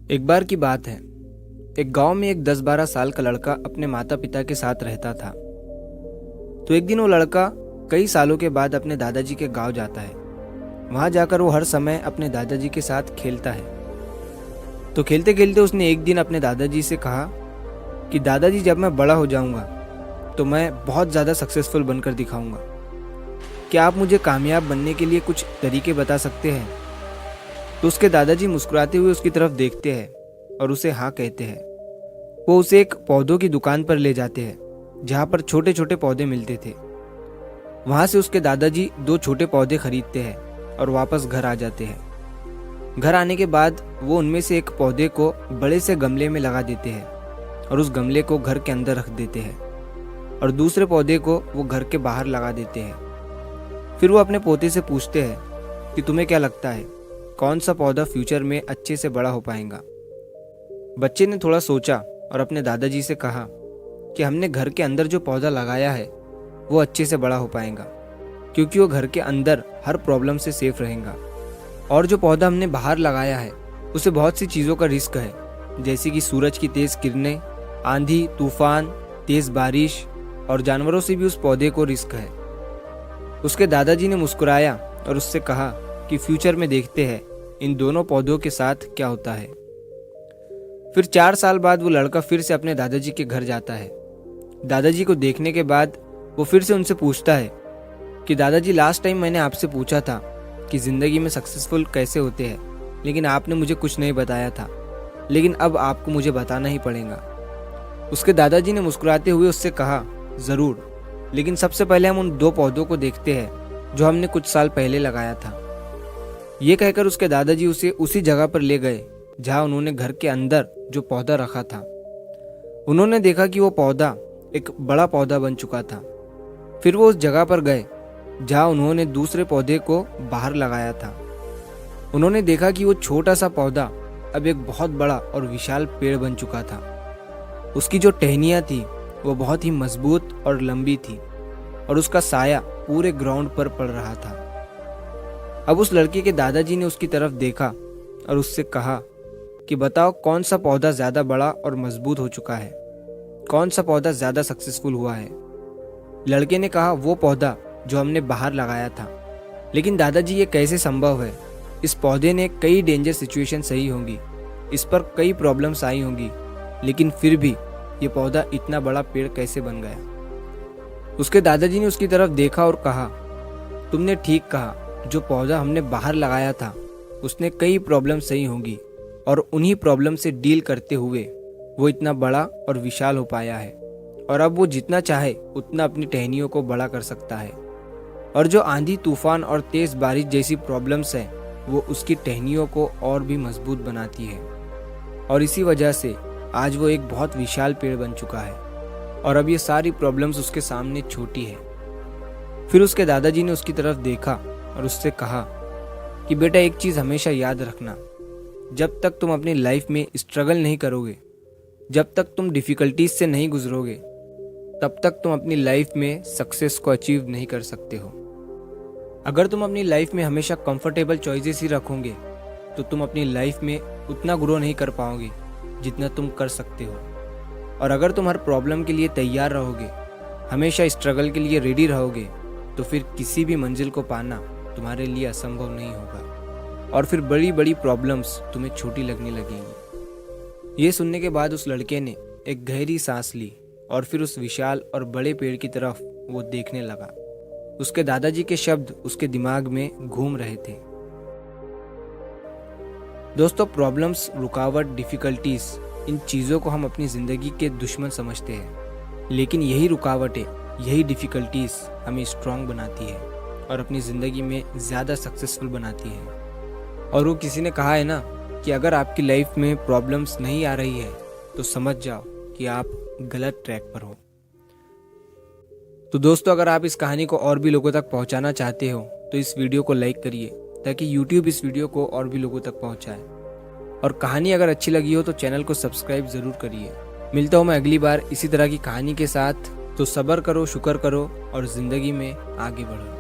एक बार की बात है। एक गांव में एक 10-12 साल का लड़का अपने माता पिता के साथ रहता था। तो एक दिन वो लड़का कई सालों के बाद अपने दादाजी के गांव जाता है। वहां जाकर वो हर समय अपने दादाजी के साथ खेलता है। तो खेलते खेलते उसने एक दिन अपने दादाजी से कहा कि दादाजी, जब मैं बड़ा हो जाऊंगा तो मैं बहुत ज़्यादा सक्सेसफुल बनकर दिखाऊंगा। क्या आप मुझे कामयाब बनने के लिए कुछ तरीके बता सकते हैं? तो उसके दादाजी मुस्कुराते हुए उसकी तरफ देखते हैं और उसे हाँ कहते हैं। वो उसे एक पौधों की दुकान पर ले जाते हैं जहाँ पर छोटे छोटे पौधे मिलते थे। वहाँ से उसके दादाजी 2 छोटे पौधे खरीदते हैं और वापस घर आ जाते हैं। घर आने के बाद वो उनमें से एक पौधे को बड़े से गमले में लगा देते हैं और उस गमले को घर के अंदर रख देते हैं और दूसरे पौधे को वो घर के बाहर लगा देते हैं। फिर वो अपने पोते से पूछते हैं कि तुम्हें क्या लगता है, कौन सा पौधा फ्यूचर में अच्छे से बड़ा हो पाएगा? बच्चे ने थोड़ा सोचा और अपने दादाजी से कहा कि हमने घर के अंदर जो पौधा लगाया है वो अच्छे से बड़ा हो पाएगा, क्योंकि वो घर के अंदर हर प्रॉब्लम से सेफ रहेगा। और जो पौधा हमने बाहर लगाया है उसे बहुत सी चीज़ों का रिस्क है, जैसे कि सूरज की तेज़ किरणें, आंधी तूफान, तेज़ बारिश और जानवरों से भी उस पौधे को रिस्क है। उसके दादाजी ने मुस्कुराया और उससे कहा कि फ्यूचर में देखते हैं इन दोनों पौधों के साथ क्या होता है। फिर 4 साल बाद वो लड़का फिर से अपने दादाजी के घर जाता है। दादाजी को देखने के बाद वो फिर से उनसे पूछता है कि दादाजी, लास्ट टाइम मैंने आपसे पूछा था कि ज़िंदगी में सक्सेसफुल कैसे होते हैं, लेकिन आपने मुझे कुछ नहीं बताया था, लेकिन अब आपको मुझे बताना ही पड़ेगा। उसके दादाजी ने मुस्कुराते हुए उससे कहा, ज़रूर, लेकिन सबसे पहले हम उन 2 पौधों को देखते हैं जो हमने कुछ साल पहले लगाया था। ये कहकर उसके दादाजी उसे उसी जगह पर ले गए जहाँ उन्होंने घर के अंदर जो पौधा रखा था। उन्होंने देखा कि वो पौधा एक बड़ा पौधा बन चुका था। फिर वो उस जगह पर गए जहाँ उन्होंने दूसरे पौधे को बाहर लगाया था। उन्होंने देखा कि वो छोटा सा पौधा अब एक बहुत बड़ा और विशाल पेड़ बन चुका था। उसकी जो टहनियाँ थी वो बहुत ही मजबूत और लंबी थी और उसका साया पूरे ग्राउंड पर पड़ रहा था। अब उस लड़के के दादाजी ने उसकी तरफ देखा और उससे कहा कि बताओ, कौन सा पौधा ज़्यादा बड़ा और मजबूत हो चुका है, कौन सा पौधा ज़्यादा सक्सेसफुल हुआ है? लड़के ने कहा, वो पौधा जो हमने बाहर लगाया था। लेकिन दादाजी, ये कैसे संभव है? इस पौधे ने कई डेंजर सिचुएशन सही होंगी, इस पर कई प्रॉब्लम्स आई होंगी, लेकिन फिर भी ये पौधा इतना बड़ा पेड़ कैसे बन गया? उसके दादाजी ने उसकी तरफ देखा और कहा, तुमने ठीक कहा, जो पौधा हमने बाहर लगाया था उसने कई प्रॉब्लम सही होंगी और उन्हीं प्रॉब्लम से डील करते हुए वो इतना बड़ा और विशाल हो पाया है। और अब वो जितना चाहे उतना अपनी टहनियों को बड़ा कर सकता है। और जो आंधी तूफान और तेज़ बारिश जैसी प्रॉब्लम्स हैं वो उसकी टहनियों को और भी मजबूत बनाती है। और इसी वजह से आज वो एक बहुत विशाल पेड़ बन चुका है और अब ये सारी प्रॉब्लम्स उसके सामने छोटी है। फिर उसके दादाजी ने उसकी तरफ देखा और उससे कहा कि बेटा, एक चीज़ हमेशा याद रखना, जब तक तुम अपनी लाइफ में स्ट्रगल नहीं करोगे, जब तक तुम डिफ़िकल्टीज से नहीं गुजरोगे, तब तक तुम अपनी लाइफ में सक्सेस को अचीव नहीं कर सकते हो। अगर तुम अपनी लाइफ में हमेशा कंफर्टेबल चॉइसेस ही रखोगे तो तुम अपनी लाइफ में उतना ग्रो नहीं कर पाओगे जितना तुम कर सकते हो। और अगर तुम हर प्रॉब्लम के लिए तैयार रहोगे, हमेशा स्ट्रगल के लिए रेडी रहोगे, तो फिर किसी भी मंजिल को पाना तुम्हारे लिए असंभव नहीं होगा और फिर बड़ी बड़ी प्रॉब्लम्स तुम्हें छोटी लगने लगेंगी। ये सुनने के बाद उस लड़के ने एक गहरी सांस ली और फिर उस विशाल और बड़े पेड़ की तरफ वो देखने लगा। उसके दादाजी के शब्द उसके दिमाग में घूम रहे थे। दोस्तों, प्रॉब्लम्स, रुकावट, डिफ़िकल्टीज, इन चीज़ों को हम अपनी ज़िंदगी के दुश्मन समझते हैं, लेकिन यही रुकावटें, यही डिफ़िकल्टीज हमें स्ट्रांग बनाती है और अपनी ज़िंदगी में ज़्यादा सक्सेसफुल बनाती है। और वो किसी ने कहा है ना कि अगर आपकी लाइफ में प्रॉब्लम्स नहीं आ रही है तो समझ जाओ कि आप गलत ट्रैक पर हो। तो दोस्तों, अगर आप इस कहानी को और भी लोगों तक पहुंचाना चाहते हो तो इस वीडियो को लाइक करिए ताकि YouTube इस वीडियो को और भी लोगों तक पहुंचाए। और कहानी अगर अच्छी लगी हो तो चैनल को सब्सक्राइब ज़रूर करिए। मिलता हूँ मैं अगली बार इसी तरह की कहानी के साथ। तो सब्र करो, शुक्र करो और ज़िंदगी में आगे बढ़ो।